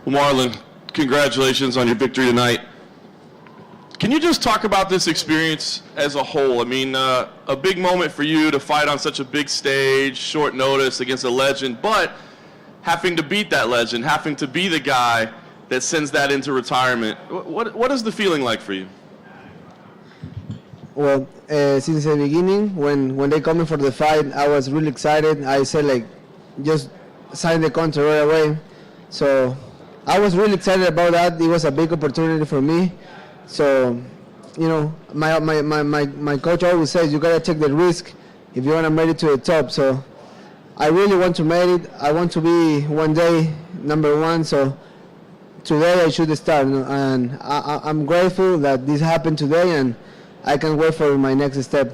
Well, Marlon, congratulations on your victory tonight. Can you just talk about this experience as a whole? I mean, a big moment for you to fight on such a big stage, short notice against a legend, but having to beat that legend, having to be the guy that sends that into retirement. What is the feeling like for you? Well, since the beginning, when they called me for the fight, I was really excited. I said, just sign the contract right away. So I was really excited about that. It was a big opportunity for me. So, my coach always says you gotta take the risk if you wanna make it to the top. So I really want to make it. I want to be one day #1. So today I should start, and I'm grateful that this happened today, and I can't wait for my next step.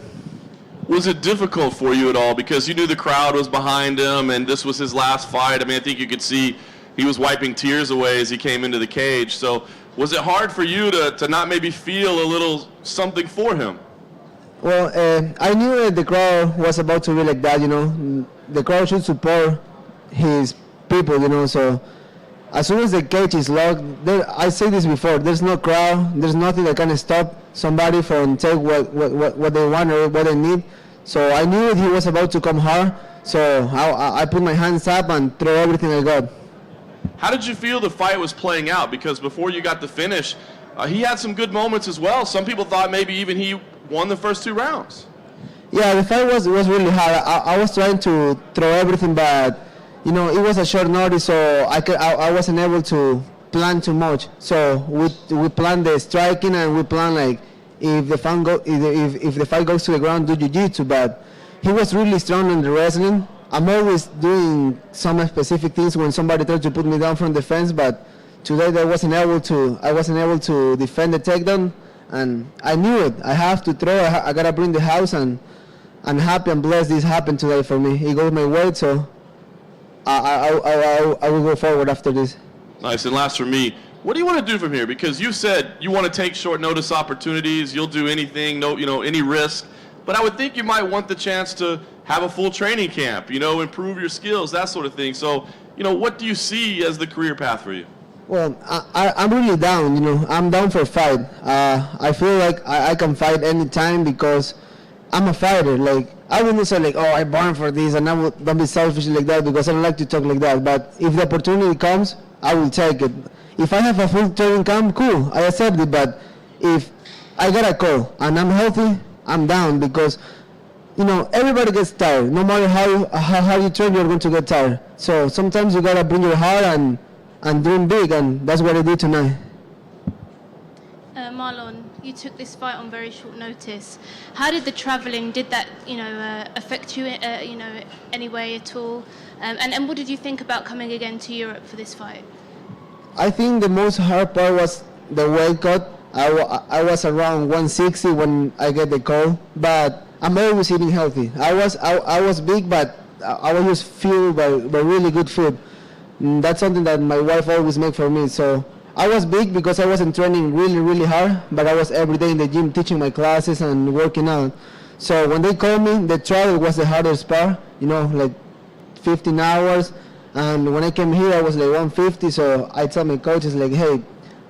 Was it difficult for you at all because you knew the crowd was behind him and this was his last fight? I mean, I think you could see he was wiping tears away as he came into the cage. So was it hard for you to not maybe feel a little something for him? Well, I knew that the crowd was about to be like that, The crowd should support his people, So as soon as the cage is locked, I say this before, there's no crowd, there's nothing that can stop somebody from take what they want or what they need. So I knew that he was about to come hard, so I put my hands up and throw everything I got. How did you feel the fight was playing out? Because before you got the finish, he had some good moments as well. Some people thought maybe even he won the first 2 rounds. Yeah, the fight was really hard. I was trying to throw everything, but it was a short notice, so I wasn't able to plan too much. So we planned the striking, and we planned if the fight goes to the ground, do jiu-jitsu. But he was really strong in the wrestling. I'm always doing some specific things when somebody tries to put me down from the fence, but today I wasn't able to defend the takedown, and I knew it. I have to throw. I gotta bring the house, and I'm happy and blessed this happened today for me. It goes my way, so I will go forward after this. Nice. And last for me, what do you want to do from here? Because you said you want to take short notice opportunities. You'll do anything, any risk. But I would think you might want the chance to have a full training camp, improve your skills, that sort of thing. So, what do you see as the career path for you? Well, I'm really down, I'm down for a fight. I feel like I can fight anytime because I'm a fighter. I wouldn't say I'm born for this, and don't be selfish like that because I don't like to talk like that. But if the opportunity comes, I will take it. If I have a full training camp, cool, I accept it. But if I got a call and I'm healthy, I'm down because, everybody gets tired. No matter how you train, you're going to get tired. So sometimes you gotta bring your heart and dream big, and that's what I did tonight. Marlon, you took this fight on very short notice. How did the traveling, did that, affect you, any way at all? And what did you think about coming again to Europe for this fight? I think the most hard part was the weight cut. I was around 160 when I get the call, but I'm always eating healthy. I was big, but I was just fueled by really good food. That's something that my wife always makes for me. So I was big because I wasn't training really, really hard, but I was every day in the gym teaching my classes and working out. So when they called me, the travel was the hardest part, 15 hours. And when I came here, I was 150. So I tell my coaches hey,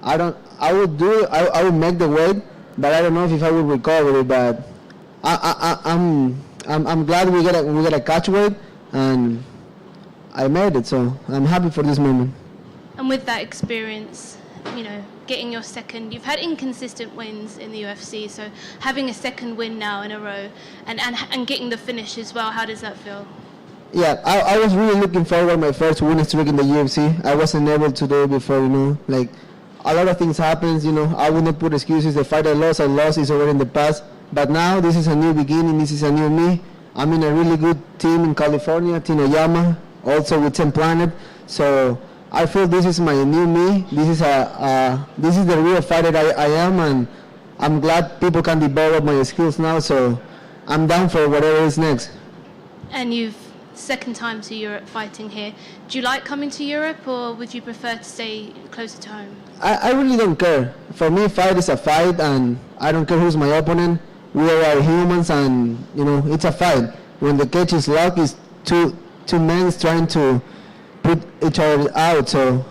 I would make the weight, but I don't know if I will recover it. But I'm glad we got a catch weight, and I made it. So I'm happy for this moment. And with that experience, getting your second, you've had inconsistent wins in the UFC, so having a second win now in a row, and getting the finish as well, how does that feel? Yeah, I was really looking forward to my first winning streak in the UFC. I wasn't able to do it before, a lot of things happens, I would not put excuses. The fight I lost is already in the past. But now this is a new beginning, this is a new me. I'm in a really good team in California, Team Oyama, also with 10 Planet. So I feel this is my new me. This is the real fighter I am, and I'm glad people can develop my skills now. So I'm down for whatever is next. And you've second time to Europe fighting here. Do you like coming to Europe, or would you prefer to stay closer to home? I really don't care. For me, fight is a fight, and I don't care who's my opponent. We are humans, and it's a fight. When the cage is locked, it's two men trying to put each other out. So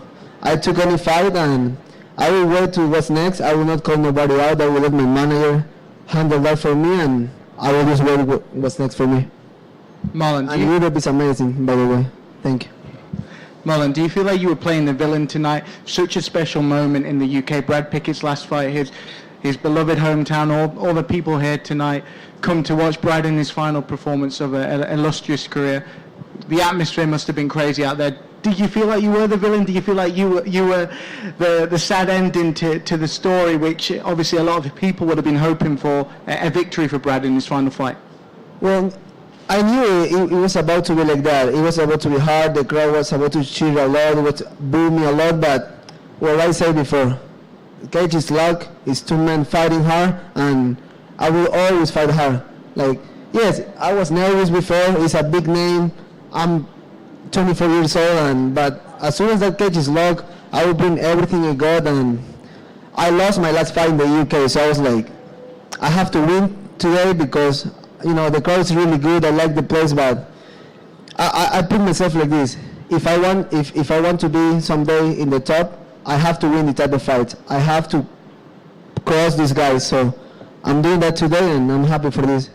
I took any fight, and I will wait to what's next. I will not call nobody out. I will let my manager handle that for me, and I will just wait what's next for me. Marlon, And Europe is amazing, by the way. Thank you. Marlon, do you feel like you were playing the villain tonight? Such a special moment in the UK. Brad Pickett's last fight, his beloved hometown, all the people here tonight come to watch Brad in his final performance of an illustrious career. The atmosphere must have been crazy out there. Did you feel like you were the villain? Did you feel like you were the sad ending to the story, which obviously a lot of people would have been hoping for, a victory for Brad in his final fight? Well, I knew it was about to be like that. It was about to be hard. The crowd was about to cheer a lot. It was boo me a lot. But what I said before, cage is luck. It's two men fighting hard, and I will always fight hard. Like, yes, I was nervous before. It's a big name. I'm 24 years old, but as soon as that cage is locked, I will bring everything I got. And I lost my last fight in the UK, so I was like, I have to win today because, you know, the crowd is really good. I like the place, but I put myself like this. If I want to be someday in the top, I have to win the type of fight. I have to cross these guys. So I'm doing that today, and I'm happy for this.